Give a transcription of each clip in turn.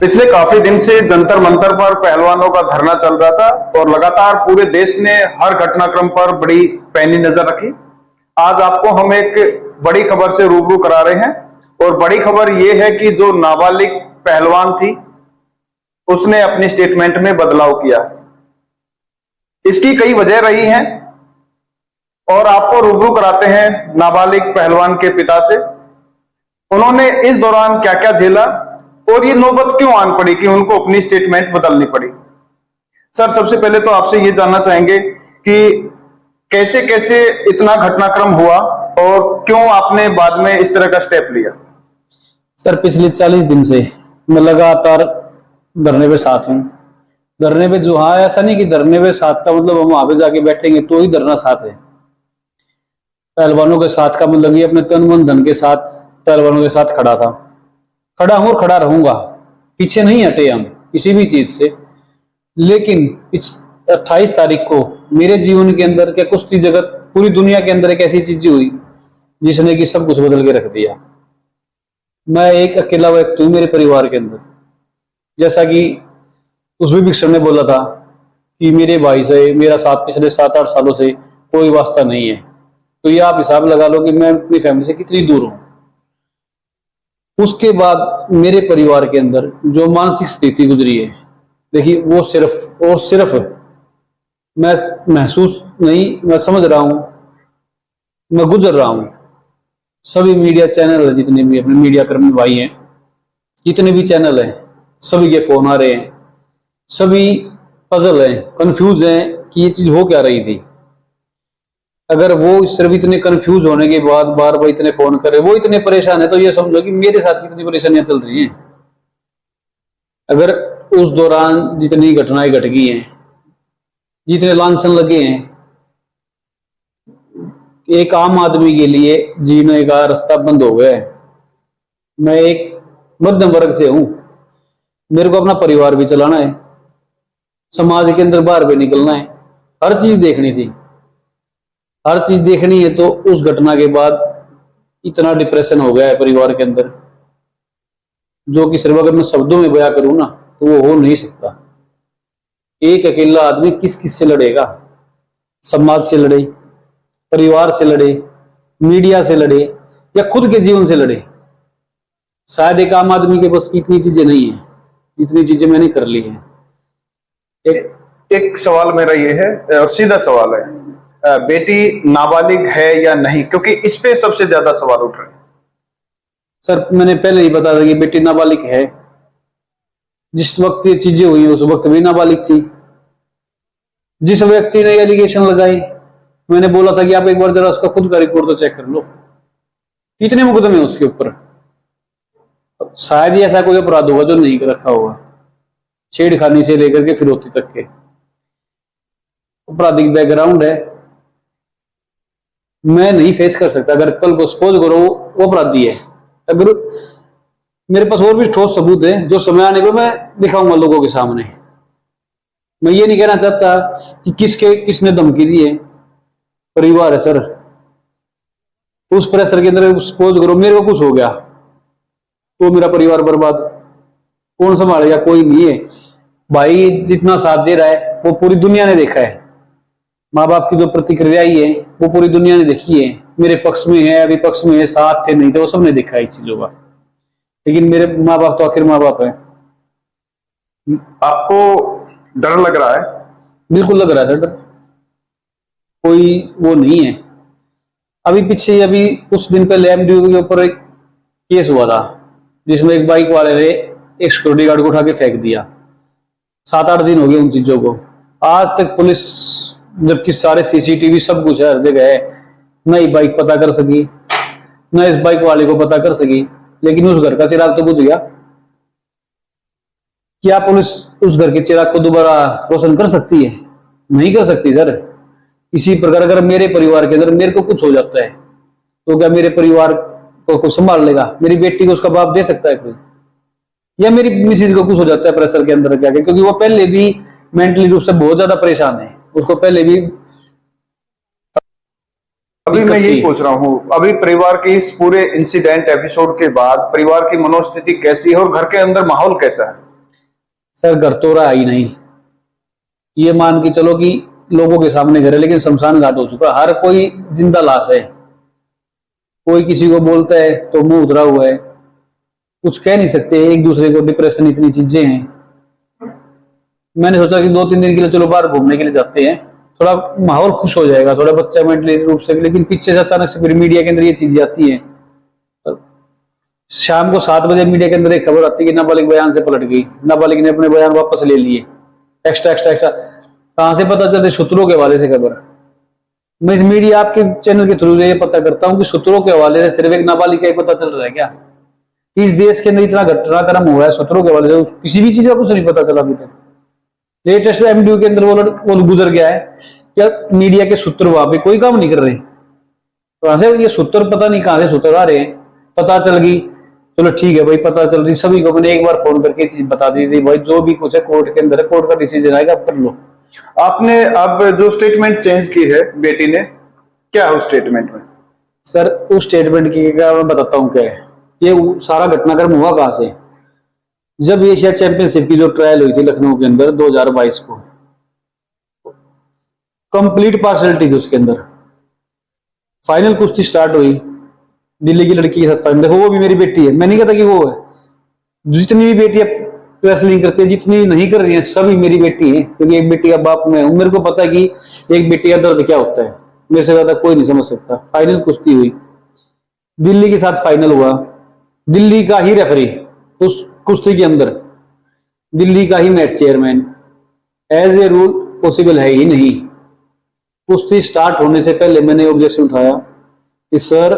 पिछले काफी दिन से जंतर मंतर पर पहलवानों का धरना चल रहा था और लगातार पूरे देश ने हर घटनाक्रम पर बड़ी पैनी नजर रखी। आज आपको हम एक बड़ी खबर से रूबरू करा रहे हैं और बड़ी खबर यह है कि जो नाबालिग पहलवान थी उसने अपनी स्टेटमेंट में बदलाव किया। इसकी कई वजह रही हैं और आपको रूबरू कराते हैं नाबालिग पहलवान के पिता से। उन्होंने इस दौरान क्या क्या झेला और ये नौबत क्यों आन पड़ी कि उनको अपनी स्टेटमेंट बदलनी पड़ी। सर, सबसे पहले तो आपसे ये जानना चाहेंगे कि कैसे कैसे इतना घटनाक्रम हुआ और क्यों आपने बाद में इस तरह का स्टेप लिया। सर, पिछले 40 दिन से मैं लगातार धरने पे साथ हूँ। धरने पे जो, हाँ, ऐसा नहीं कि धरने पे साथ का मतलब हम वहां पे जाके बैठेंगे तो ही धरना साथ है। पहलवानों के साथ का मतलब ये अपने तन मन धन के साथ पहलवानों के साथ खड़ा था, खड़ा हूं और खड़ा रहूंगा। पीछे नहीं हटे हम किसी भी चीज से। लेकिन 28 तारीख को मेरे जीवन के अंदर क्या कुश्ती जगत पूरी दुनिया के अंदर एक ऐसी चीज हुई जिसने कि सब कुछ बदल के रख दिया। मैं एक अकेला व्यक्ति हूं मेरे परिवार के अंदर। जैसा कि उस विभीषण ने बोला था कि मेरे भाई से मेरा साथ पिछले 7-8 सालों से कोई वास्ता नहीं है, तो ये आप हिसाब लगा लो कि मैं अपनी फैमिली से कितनी दूर हूं। उसके बाद मेरे परिवार के अंदर जो मानसिक स्थिति गुजरी है, देखिए, वो सिर्फ मैं महसूस नहीं, मैं समझ रहा हूं, मैं गुजर रहा हूं। सभी मीडिया चैनल है, जितने भी अपने मीडिया कर्मी भाई हैं, जितने भी चैनल हैं, सभी के फोन आ रहे हैं, सभी पजल हैं, कंफ्यूज हैं कि ये चीज हो क्या रही थी। अगर वो सिर्फ इतने कंफ्यूज होने के बाद बार बार इतने फोन करे, वो इतने परेशान है, तो ये समझो कि मेरे साथ कितनी परेशानियां चल रही हैं। अगर उस दौरान जितनी घटनाएं घट गई हैं, जितने लांछन लगे हैं, एक आम आदमी के लिए जीने का रास्ता बंद हो गया है। मैं एक मध्यम वर्ग से हूं, मेरे को अपना परिवार भी चलाना है, समाज के अंदर बाहर भी निकलना है, हर चीज देखनी थी, हर चीज देखनी है। तो उस घटना के बाद इतना डिप्रेशन हो गया है परिवार के अंदर, जो कि सिर्फ अगर मैं शब्दों में बयां करूं ना तो वो हो नहीं सकता। एक अकेला आदमी किस किस से लड़ेगा? समाज से लड़े, परिवार से लड़े, मीडिया से लड़े, या खुद के जीवन से लड़े। शायद एक आम आदमी के पास इतनी चीजें नहीं है, इतनी चीजें मैंने कर ली है। एक सवाल मेरा ये है और सीधा सवाल है, बेटी नाबालिग है या नहीं, क्योंकि इस पे सबसे ज्यादा सवाल उठ रहे हैं। सर, मैंने पहले ही बता दिया कि बेटी नाबालिग है। जिस वक्त ये चीजें हुई उस वक्त भी नाबालिग थी। जिस व्यक्ति ने एलिगेशन लगाई, मैंने बोला था कि आप एक बार जरा उसका खुद का रिकॉर्ड तो चेक कर लो, कितने मुकदमे उसके ऊपर। शायद ही ऐसा कोई अपराध होगा जो नहीं रखा होगा, छेड़खानी से लेकर के फिरौती तक के आपराधिक बैकग्राउंड है। मैं नहीं फेस कर सकता। अगर कल को सपोज करो वो अपराधी है, अगर मेरे पास और भी ठोस सबूत है जो समय आने पर मैं दिखाऊंगा लोगों के सामने। मैं ये नहीं कहना चाहता कि किसने धमकी दी है, परिवार है सर। उस प्रेशर के अंदर सपोज करो मेरे को कुछ हो गया तो मेरा परिवार बर्बाद, कौन संभालेगा? कोई नहीं है। भाई जितना साथ दे रहा है वो पूरी दुनिया ने देखा है। माँ बाप की जो प्रतिक्रिया है वो पूरी दुनिया ने देखी है। मेरे पक्ष में है, विपक्ष में है, साथ थे, नहीं थे, वो सबने देखा है इस चीजों का। लेकिन मेरे माँ बाप तो आखिर माँ बाप है। आपको डर लग रहा है? बिल्कुल लग रहा है डर, कोई वो नहीं है। अभी कुछ दिन पहले एमडीयू के ऊपर एक केस हुआ था जिसमें एक बाइक वाले ने एक सिक्योरिटी गार्ड को उठा के फेंक दिया। 7-8 दिन हो गए उन चीजों को। आज तक पुलिस, जबकि सारे सीसीटीवी सब कुछ है, हर जगह है, नई बाइक पता कर सकी, न इस बाइक वाले को पता कर सकी। लेकिन उस घर का चिराग तो बुझ गया। क्या पुलिस उस घर के चिराग को दोबारा रोशन कर सकती है? नहीं कर सकती सर। इसी प्रकार अगर मेरे परिवार के अंदर मेरे को कुछ हो जाता है तो क्या मेरे परिवार को कोई संभाल लेगा? मेरी बेटी को उसका बाप दे सकता है कोई? या मेरी मिसेज को कुछ हो जाता है प्रेशर के अंदर क्या? क्योंकि वो पहले भी मेंटली रूप से बहुत ज्यादा परेशान है, उसको पहले भी। अभी मैं यही पूछ रहा हूँ, अभी परिवार के इस पूरे इंसिडेंट एपिसोड के बाद परिवार की मनोस्थिति कैसी है और घर के अंदर माहौल कैसा है? सर घर तो रहा ही नहीं, ये मान के चलो कि लोगों के सामने घर है लेकिन शमशान घाट हो चुका, हर कोई जिंदा लाश है। कोई किसी को बोलता है तो मुंह उधरा हुआ है, कुछ कह नहीं सकते एक दूसरे को, डिप्रेशन इतनी चीजें हैं। मैंने सोचा कि 2-3 दिन के लिए चलो बाहर घूमने के लिए जाते हैं, थोड़ा माहौल खुश हो जाएगा, थोड़ा बच्चा मेंटली रूप से, लेकिन पीछे से अचानक से फिर मीडिया के अंदर ये चीजें आती है। शाम को 7 बजे मीडिया के अंदर एक खबर आती है कि नाबालिग बयान से पलट गई, नाबालिग ने अपने बयान वापस ले लिए, एक्स्ट्रा एक्स्ट्रा एक्स्ट्रा। कहां से पता चलता है? सूत्रों के हवाले से खबर। मैं इस मीडिया आपके चैनल के थ्रू ये पता करता हूं कि सूत्रों के हवाले से सिर्फ एक नाबालिग का ही पता चल रहा है क्या? इस देश के अंदर इतना घटनाक्रम हुआ है सूत्रों के हवाले से, किसी भी चीज का कुछ नहीं पता चला अभी तक। लेटेस्ट एमडीयू के अंदर वो गुजर गया है, क्या मीडिया के सूत्र वहां पे कोई काम नहीं कर रहे? तो से ये सूत्र पता नहीं कहां से सूत्र आ रहे हैं, पता चल गई, चलो ठीक है भाई, पता चल रही, सभी को मैंने एक बार फोन करके चीज बता दी थी भाई, जो भी कुछ है कोर्ट के अंदर है, कोर्ट का डिसीजन आएगा, आप कर लो। आपने अब जो स्टेटमेंट चेंज की है बेटी ने, क्या है उस स्टेटमेंट में? सर उस स्टेटमेंट की क्या मैं बताता हूँ क्या है। ये सारा घटनाक्रम हुआ कहां से? जब एशिया चैंपियनशिप की जो ट्रायल हुई थी लखनऊ के अंदर 2022 को, कंप्लीट पार्शलिटी थी उसके अंदर। फाइनल कुश्ती स्टार्ट हुई दिल्ली की लड़की के साथ फाइनल। देखो वो भी मेरी बेटी है, मैं नहीं कहता कि वो है, जितनी भी बेटियां रेसलिंग करती है, जितनी नहीं कर रही हैं, सभी मेरी बेटी है, क्योंकि एक बेटी का बाप मैं हूं। मेरे को पता है कि एक बेटी का दर्द क्या होता है, मेरे से ज्यादा कोई नहीं समझ सकता। फाइनल कुश्ती हुई, दिल्ली के साथ फाइनल हुआ, दिल्ली का ही रेफरी उस कुश्ती के अंदर, दिल्ली का ही match chairman. As a rule possible है ही नहीं। कुश्ती स्टार्ट होने से पहले मैंने ऑब्जेक्शन उठाया कि सर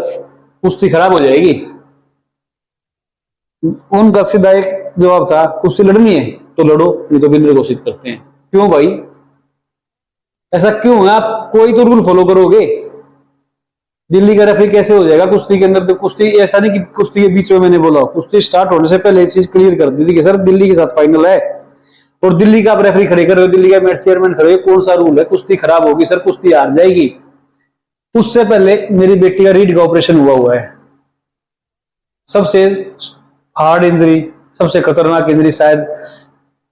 कुश्ती खराब हो जाएगी। उनका सीधा एक जवाब था, कुश्ती लड़नी है तो लड़ो, नहीं तो विनर घोषित करते हैं। क्यों भाई, ऐसा क्यों है? आप कोई तो रूल फॉलो करोगे। दिल्ली का रेफरी कैसे हो जाएगा कुश्ती के अंदर? तो कुश्ती ऐसा नहीं कि कुश्ती के बीच में मैंने बोला, कुश्ती स्टार्ट होने से पहले चीज क्लियर कर दी थी कि सर दिल्ली के साथ फाइनल है और दिल्ली का आप रेफरी खड़े कर रहे हो, दिल्ली का मैच चेयरमैन खड़े हो, कौन सा रूल है? कुश्ती खराब होगी सर, कुश्ती हार जाएगी। उससे पहले मेरी बेटी का रीढ़ का ऑपरेशन हुआ है। सबसे हार्ड इंजरी, सबसे खतरनाक इंजरी शायद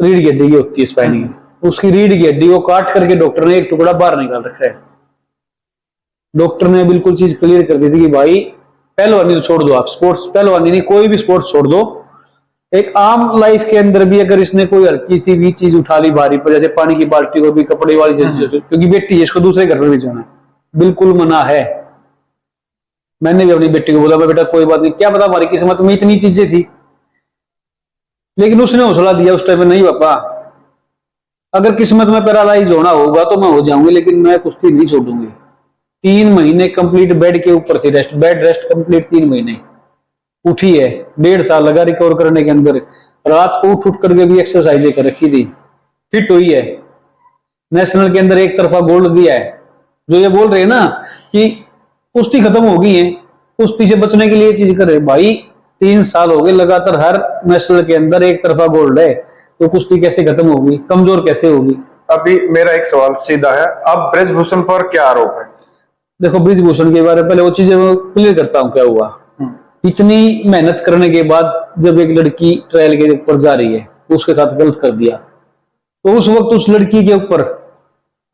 रीढ़ की हड्डी की होती है, स्पाइन की। उसकी रीढ़ की हड्डी को काट करके डॉक्टर ने एक टुकड़ा बाहर निकाल रखा है। डॉक्टर ने बिल्कुल चीज क्लियर कर दी थी कि भाई पहलवानी तो छोड़ दो, आप स्पोर्ट्स, पहलवानी नहीं कोई भी स्पोर्ट्स छोड़ दो, एक आम लाइफ के अंदर भी अगर इसने कोई हल्की सी भी चीज उठा ली भारी पर, जैसे पानी की बाल्टी को भी, कपड़े वाली चीज, क्योंकि बेटी है इसको दूसरे घर पर भी जाना बिल्कुल मना है। मैंने भी अपनी बेटी को बोला बेटा कोई बात नहीं, क्या पता हमारी किस्मत में इतनी चीजें थी, लेकिन उसने हौसला दिया उस टाइम में, नहीं पापा अगर किस्मत में पैरालाइज होना होगा तो मैं हो जाऊंगी, लेकिन मैं कुश्ती नहीं छोड़ूंगी। 3 महीने कंप्लीट बेड के ऊपर थी, रेस्ट, बेड रेस्ट कंप्लीट 3 महीने। उठी है, 1.5 साल लगा रिकवर करने के अंदर, रात को उठ करके भी एक्सरसाइजें कर रखी थी, फिट हुई है, नेशनल के अंदर एक तरफा गोल्ड दिया है। जो ये बोल रहे हैं ना कि कुश्ती खत्म हो गई है, कुश्ती से बचने के लिए चीज करे, भाई 3 साल हो गए लगातार हर नेशनल के अंदर एक तरफा गोल्ड है, तो कुश्ती कैसे खत्म होगी, कमजोर कैसे होगी? अभी मेरा एक सवाल सीधा है, अब ब्रजभूषण पर क्या आरोप है? देखो ब्रिजभूषण के बारे में पहले वो चीजें क्लियर करता हूं क्या हुआ। इतनी मेहनत करने के बाद जब एक लड़की ट्रायल के ऊपर जा रही है, उसके साथ गलत कर दिया, तो उस वक्त उस लड़की के ऊपर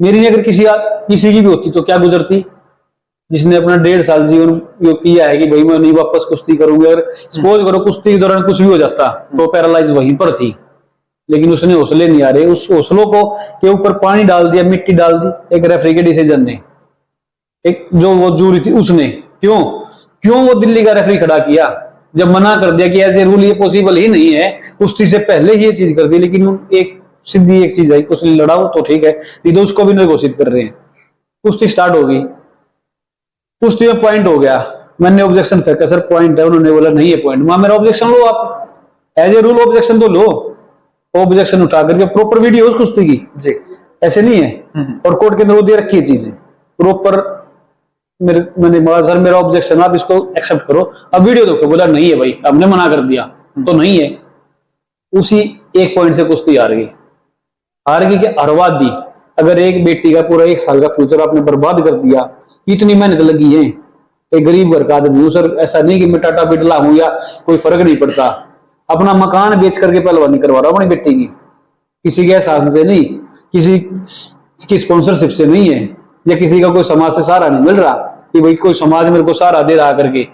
मेरी नहीं अगर किसी की भी होती तो क्या गुजरती, जिसने अपना 1.5 साल जीवन यो किया है कि भाई मैं नहीं वापस कुश्ती करूंगी। अगर सपोज करो कुश्ती के दौरान कुछ भी हो जाता तो पैरालाइज वहीं पर थी, लेकिन उसने हौसले नहीं आ रहे, उस हौसलों को के ऊपर पानी डाल दिया, मिट्टी डाल दी एक रेफरी के डिसीजन ने, एक जो वो जूरी थी उसने। क्यों वो दिल्ली का रेफरी खड़ा किया, जब मना कर दिया कि ऐसे रूल ये पॉसिबल ही नहीं है, कुश्ती से पहले ही ये चीज कर दी। लेकिन एक सीधी एक चीज आई, कुश्ती लड़ाओ तो ठीक है, नहीं तो उसको विनर घोषित कर रहे हैं। कुश्ती स्टार्ट हो गई, कुश्ती में पॉइंट हो गया, मैंने ऑब्जेक्शन फेंका सर पॉइंट है, उन्होंने बोला नहीं है पॉइंट। मां मेरा ऑब्जेक्शन लो, आप एज ए रूल ऑब्जेक्शन तो लो। ऑब्जेक्शन उठा करके प्रॉपर वीडियो उस कुश्ती की जी, ऐसे नहीं है, और कोर्ट के अंदर वो दे रखी है चीजें प्रॉपर। मैंने बोला सर मेरा ऑब्जेक्शन आप इसको एक्सेप्ट करो, अब वीडियो देखो, बोला नहीं है भाई, हमने मना कर दिया तो नहीं है। उसी एक पॉइंट से कुश्ती हार गई कि हरवा दी। अगर एक बेटी का पूरा 1 साल का फ्यूचर आपने बर्बाद कर दिया, इतनी मेहनत लगी है, एक गरीब घर का आदमी हूं सर, ऐसा नहीं कि मैं टाटा बिरला हूं या कोई फर्क नहीं पड़ता, अपना मकान बेच करके पहलवानी करवा रहा हूं अपनी बेटी की, किसी के एहसान से नहीं, किसी की स्पॉन्सरशिप से नहीं है, या किसी का कोई समाज से सहारा नहीं मिल रहा कि भाई कोई समाज मेरे को सहारा दे रहा करके।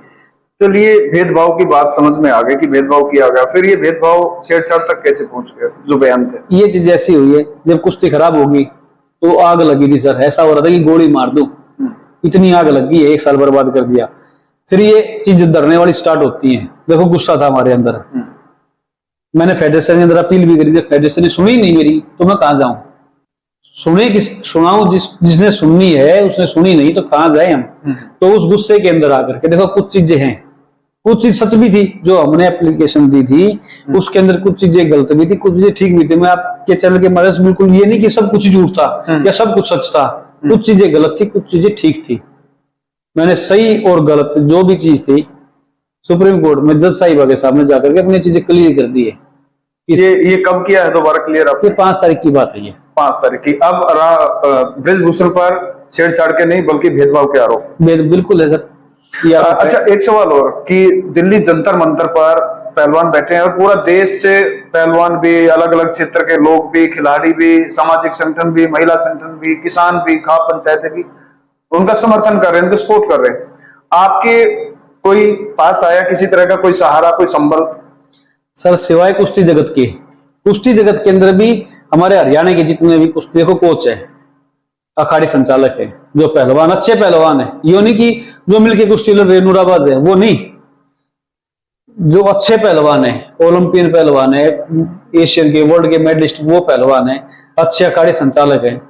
चलिए भेदभाव की बात समझ में आ गई कि भेदभाव किया गया, फिर ये भेदभाव छेड़छाड़ तक कैसे पहुंच गया जो बयान थे? ये चीज ऐसी हुई है, जब कुश्ती खराब होगी तो आग लगी थी सर, ऐसा हो रहा था कि गोली मार दूं, इतनी आग लगी है, 1 साल बर्बाद कर दिया। फिर ये चीज धरने वाली स्टार्ट होती है। देखो गुस्सा था हमारे अंदर, मैंने फेडरेशन के अंदर अपील भी करी थी, फेडरेशन ने सुनी नहीं मेरी, तो मैं कहां जाऊं? सुनाऊं जिसने सुननी है उसने सुनी नहीं, तो कहां जाए हम? तो उस गुस्से के अंदर आकर के देखो कुछ चीजें हैं, कुछ चीज सच भी थी जो हमने एप्लीकेशन दी थी, उसके अंदर कुछ चीजें गलत भी थी, कुछ चीजें ठीक भी थी। मैं आपके चैनल के माध्यम से बिल्कुल ये नहीं कि सब कुछ झूठ था या सब कुछ सच था, कुछ चीजें गलत थी, कुछ चीजें ठीक थी। मैंने सही और गलत जो भी चीज थी सुप्रीम कोर्ट में जज साहिबा के सामने जाकर के अपनी चीजें क्लियर कर दी है। ये कब किया है दोबारा क्लियर? ये 5 तारीख की बात है, ये 5 तारीख की। अब ब्रिजभूषण पर छेड़छाड़ के नहीं बल्कि भेदभाव के आरोप बिल्कुल है सर। अच्छा, एक सवाल और कि दिल्ली जंतर मंतर पर पहलवान बैठे हैं और पूरा देश से पहलवान भी, अलग अलग क्षेत्र के लोग भी, खिलाड़ी भी, सामाजिक संगठन भी, महिला संगठन भी, किसान भी, खाप पंचायतें भी उनका समर्थन कर रहे हैं, उनको सपोर्ट कर रहे हैं। आपके कोई पास आया किसी तरह का कोई सहारा, कोई संबल? सर सिवाय कुश्ती जगत के, कुश्ती जगत के अंदर भी हमारे हरियाणा के जितने भी कुश्ती को कोच है, अखाड़े संचालक है, जो पहलवान अच्छे पहलवान है, ये नहीं कि जो मिलके कुश्ती लड़ रहे नूराबाज है, वो नहीं, जो अच्छे पहलवान है, ओलंपियन पहलवान है, एशियन के वर्ल्ड के मेडलिस्ट वो पहलवान है, अच्छे अखाड़े संचालक है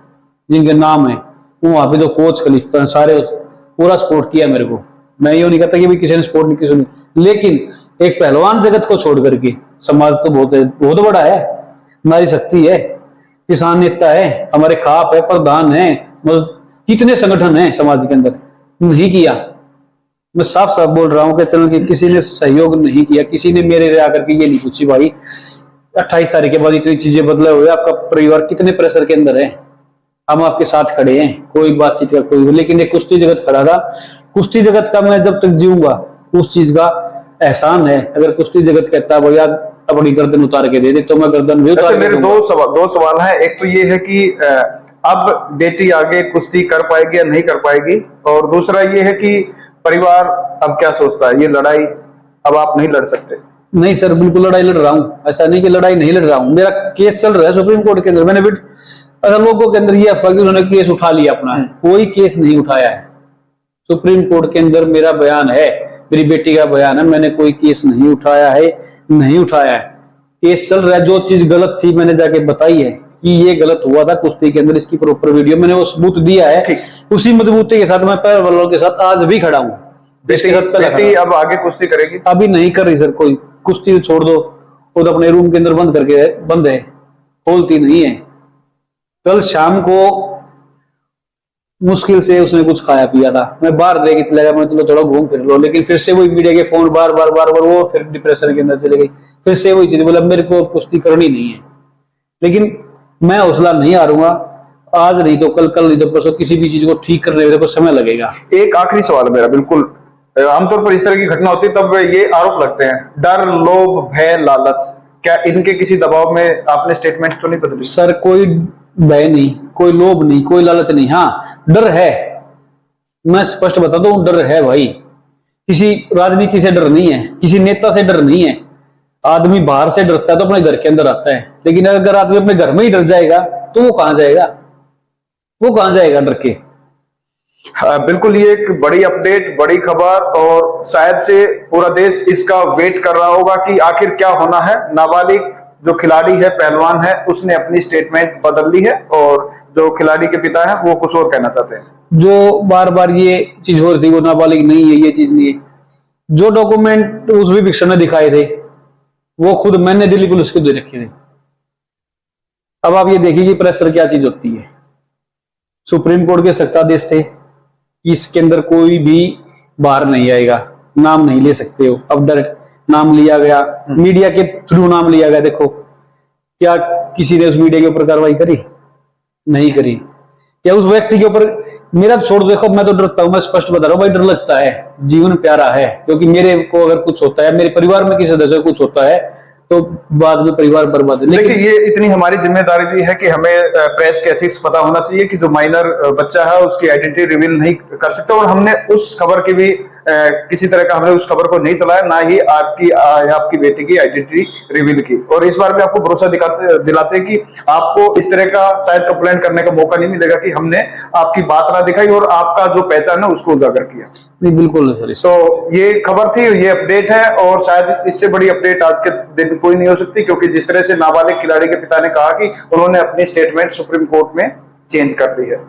जिनके नाम है, वो वहां पे जो कोच खलीफा सारे पूरा सपोर्ट किया मेरे को। मैं ये नहीं कहता कि भी किसी ने सपोर्ट नहीं, किसी ने, लेकिन एक पहलवान जगत को छोड़ करके समाज तो बहुत बड़ा है, नारी शक्ति है, किसान नेता है, हमारे खाप है, प्रधान है, कितने संगठन है समाज के अंदर, नहीं किया। मैं साफ साफ बोल रहा हूं कि चलो कि किसी ने सहयोग नहीं किया, किसी ने मेरे आकर के ये नहीं पूछी भाई 28 तारीख के बाद इतनी चीजें बदले हुए, आपका परिवार कितने प्रेशर के अंदर है, हम आपके साथ खड़े हैं, कोई बातचीत का कोई। लेकिन एक कुश्ती जगत खड़ा था, कुश्ती जगत का मैं जब तक जीऊंगा उस चीज का एहसान है। अगर कुश्ती जगत कहता भाई आज अपनी गर्दन उतार के दे दे, तो मैं गर्दन भी उतार के मेरे दो सवाल हैं। एक तो ये है कि अब बेटी आगे कुश्ती कर पाएगी या नहीं कर पाएगी, और दूसरा ये है कि परिवार अब क्या सोचता है, ये लड़ाई अब आप नहीं लड़ सकते? नहीं सर, बिल्कुल लड़ाई लड़ रहा हूँ, ऐसा नहीं कि लड़ाई नहीं लड़ रहा हूँ, मेरा केस चल रहा है सुप्रीम कोर्ट के अंदर। मैंने अगर लोगों के अंदर ये अफवाह कि उन्होंने केस उठा लिया अपना, कोई केस नहीं उठाया है। सुप्रीम कोर्ट के अंदर मेरा बयान है, मेरी बेटी का बयान है, मैंने कोई केस नहीं उठाया है, नहीं उठाया है। केस चल रहा है, जो चीज गलत थी मैंने जाके बताई है कि ये गलत हुआ था कुश्ती के अंदर, इसकी प्रॉपर वीडियो मैंने वो सबूत दिया है। उसी मजबूती के साथ मैं पैर वालों के साथ आज भी खड़ा हूँ। बेटी अब आगे कुश्ती करेगी? अभी नहीं कर रही सर, कोई कुश्ती छोड़ दो, वो तो अपने रूम के अंदर बंद करके बंद है, खोलती नहीं है। कल शाम को मुश्किल से उसने कुछ खाया पिया था, मैं बाहर लेके चला गया, मैं चलो थोड़ा घूम फिर लो, लेकिन फिर से वही मीडिया के फोन बार बार वो फिर डिप्रेशन के अंदर चले गई, फिर से वही चीज बोला मेरे को कुश्ती करनी नहीं है। लेकिन मैं हौसला नहीं हारूंगा, आज नहीं तो कल, कल नहीं तो परसों, किसी भी चीज को ठीक करने में समय लगेगा। एक आखिरी सवाल है मेरा, बिल्कुल आमतौर पर इस तरह की घटना होती है तब ये आरोप लगते हैं, डर, लोभ, भय, लालच, क्या इनके किसी दबाव में आपने स्टेटमेंट तो नहीं बदली? सर कोई भय नहीं, कोई लोभ नहीं, कोई लालच नहीं, हाँ डर है, मैं स्पष्ट बताता हूँ, डर है भाई। किसी राजनीति से डर नहीं है, किसी नेता से डर नहीं है। आदमी बाहर से डरता है तो अपने घर के अंदर आता है, लेकिन अगर आदमी अपने घर में ही डर जाएगा तो वो कहां जाएगा, वो कहां जाएगा डर के। बिल्कुल, ये एक बड़ी अपडेट, बड़ी खबर, और शायद से पूरा देश इसका वेट कर रहा होगा कि आखिर क्या होना है। नाबालिग जो खिलाड़ी है, पहलवान है, उसने अपनी स्टेटमेंट बदल ली है, और जो खिलाड़ी के पिता है वो कुछ और कहना चाहते हैं। जो बार बार ये चीज हो रही थी वो नाबालिग नहीं है, ये चीज नहीं है। जो डॉक्यूमेंट उस विभिक्षण ने दिखाए थे वो खुद मैंने दिल्ली पुलिस को दे रखे थे। अब आप ये देखिए कि प्रेशर क्या चीज होती है। सुप्रीम कोर्ट के सत्ताधीश थे कि इसके अंदर कोई भी बाहर नहीं आएगा, नाम नहीं ले सकते हो। अब डायरेक्ट नाम लिया गया, मीडिया के थ्रू नाम लिया गया। देखो क्या किसी ने उस मीडिया के ऊपर कार्रवाई करी? नहीं करी। क्या उस व्यक्ति के ऊपर, मेरा छोड़ देखो, मैं तो डरता हूं, मैं स्पष्ट बता रहा हूं भाई, डर लगता है। जीवन प्यारा है, क्योंकि मेरे को अगर कुछ होता है, मेरे परिवार में किसी सदस्य को कुछ होता है तो बाद में परिवार बर्बाद है। देखिए लेकिन ये इतनी हमारी जिम्मेदारी भी है कि हमें प्रेस के एथिक्स पता होना चाहिए कि जो माइनर बच्चा है उसकी आइडेंटिटी रिवील नहीं कर सकते, और हमने उस खबर की भी किसी तरह का हमने उस खबर को नहीं चलाया, ना ही आपकी या आपकी बेटी की आइडेंटिटी रिवील की। और इस बार भी आपको भरोसा दिलाते हैं कि आपको इस तरह का शायद कंप्लेंट करने का मौका नहीं मिलेगा कि हमने आपकी बात ना दिखाई और आपका जो पहचान है उसको उजागर किया। नहीं, बिल्कुल सर। तो ये खबर थी, ये अपडेट है, और शायद इससे बड़ी अपडेट आज के दिन कोई नहीं हो सकती, क्योंकि जिस तरह से नाबालिग खिलाड़ी के पिता ने कहा कि उन्होंने अपनी स्टेटमेंट सुप्रीम कोर्ट में चेंज कर दी है।